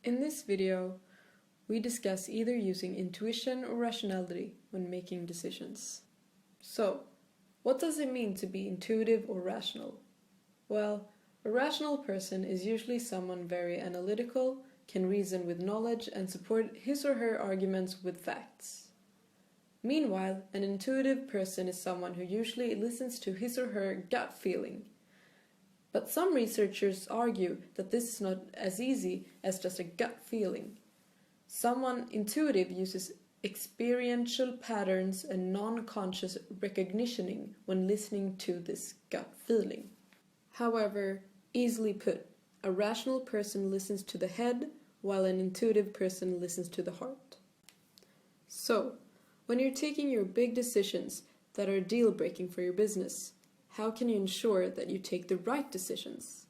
In this video, we discuss either using intuition or rationality when making decisions. So, what does it mean to be intuitive or rational? Well, a rational person is usually someone very analytical, can reason with knowledge and support his or her arguments with facts. Meanwhile, an intuitive person is someone who usually listens to his or her gut feeling. But some researchers argue that this is not as easy as just a gut feeling. Someone intuitive uses experiential patterns and non-conscious recognitioning when listening to this gut feeling. However, easily put, a rational person listens to the head, while an intuitive person listens to the heart. So, when you're taking your big decisions that are deal-breaking for your business, how can you ensure that you take the right decisions?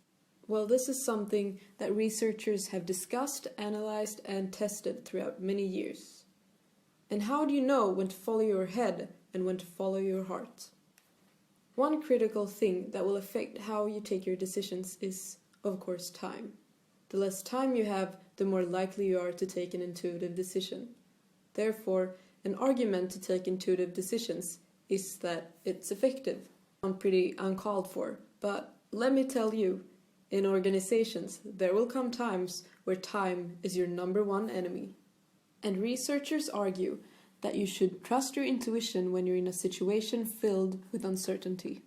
Well, this is something that researchers have discussed, analyzed, and tested throughout many years. And how do you know when to follow your head and when to follow your heart? One critical thing that will affect how you take your decisions is, of course, time. The less time you have, the more likely you are to take an intuitive decision. Therefore, an argument to take intuitive decisions is that it's effective. Pretty uncalled for, but let me tell you, in organizations, there will come times where time is your #1 enemy. And researchers argue that you should trust your intuition when you're in a situation filled with uncertainty.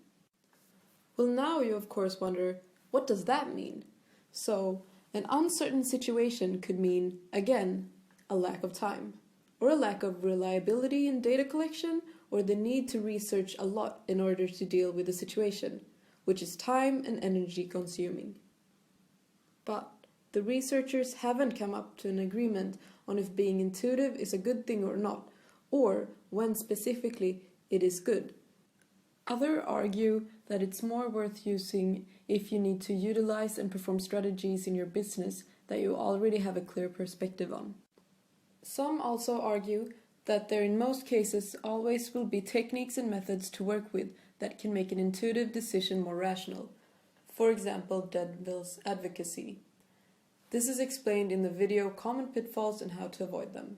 Well, now you of course wonder, what does that mean? So, an uncertain situation could mean, again, a lack of time, or a lack of reliability in data collection, or the need to research a lot in order to deal with the situation, which is time and energy consuming. But the researchers haven't come up to an agreement on if being intuitive is a good thing or not, or when specifically it is good. Others argue that it's more worth using if you need to utilize and perform strategies in your business that you already have a clear perspective on. Some also argue that there in most cases always will be techniques and methods to work with that can make an intuitive decision more rational. For example, devil's advocacy. This is explained in the video Common Pitfalls and How to Avoid Them.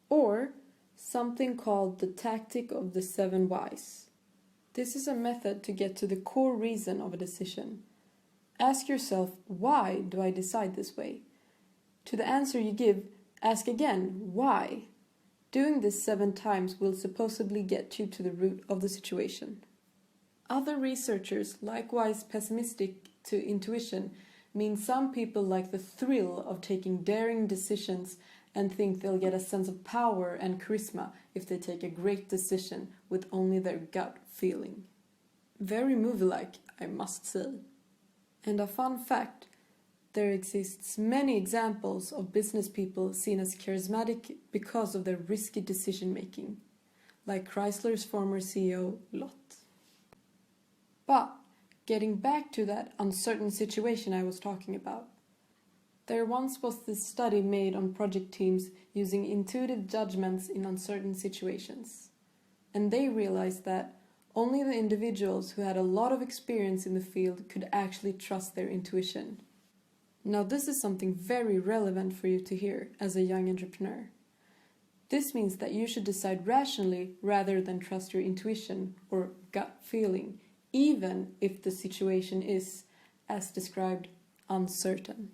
Or something called the tactic of the 7 whys. This is a method to get to the core reason of a decision. Ask yourself, why do I decide this way? To the answer you give, ask again, why? Doing this 7 times will supposedly get you to the root of the situation. Other researchers, likewise pessimistic to intuition, mean some people like the thrill of taking daring decisions and think they'll get a sense of power and charisma if they take a great decision with only their gut feeling. Very movie-like, I must say. And a fun fact, there exists many examples of business people seen as charismatic because of their risky decision-making, like Chrysler's former CEO, Lot. But, getting back to that uncertain situation I was talking about, there once was this study made on project teams using intuitive judgments in uncertain situations. And they realized that only the individuals who had a lot of experience in the field could actually trust their intuition. Now this is something very relevant for you to hear as a young entrepreneur. This means that you should decide rationally rather than trust your intuition or gut feeling, even if the situation is, as described, uncertain.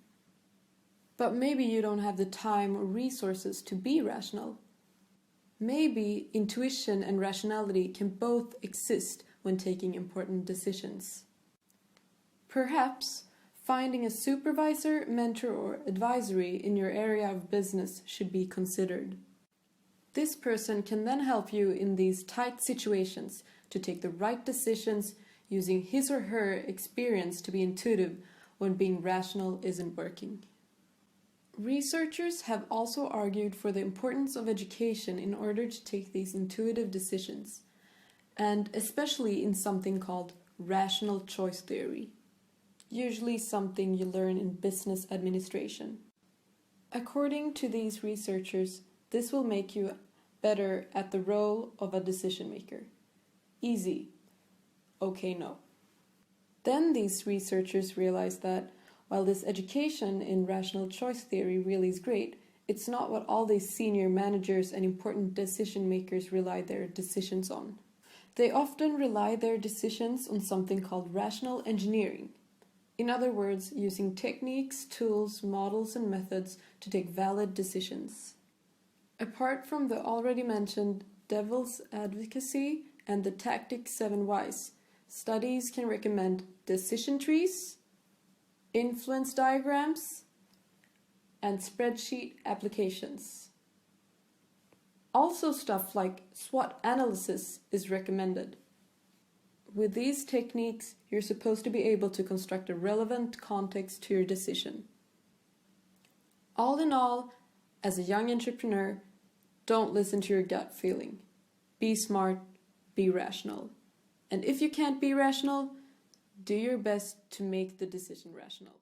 But maybe you don't have the time or resources to be rational. Maybe intuition and rationality can both exist when taking important decisions. Perhaps finding a supervisor, mentor, or advisory in your area of business should be considered. This person can then help you in these tight situations to take the right decisions using his or her experience to be intuitive when being rational isn't working. Researchers have also argued for the importance of education in order to take these intuitive decisions, and especially in something called rational choice theory. Usually something you learn in business administration. According to these researchers, this will make you better at the role of a decision maker. Easy. Okay, no. Then these researchers realized that While this education in rational choice theory really is great, it's not what all these senior managers and important decision makers rely their decisions on. They often rely their decisions on something called rational engineering. In other words, using techniques, tools, models, and methods to take valid decisions. Apart from the already mentioned devil's advocacy and the tactic 7 whys, studies can recommend decision trees, influence diagrams, and spreadsheet applications. Also, stuff like SWOT analysis is recommended. With these techniques, you're supposed to be able to construct a relevant context to your decision. All in all, as a young entrepreneur, don't listen to your gut feeling. Be smart, be rational. And if you can't be rational, do your best to make the decision rational.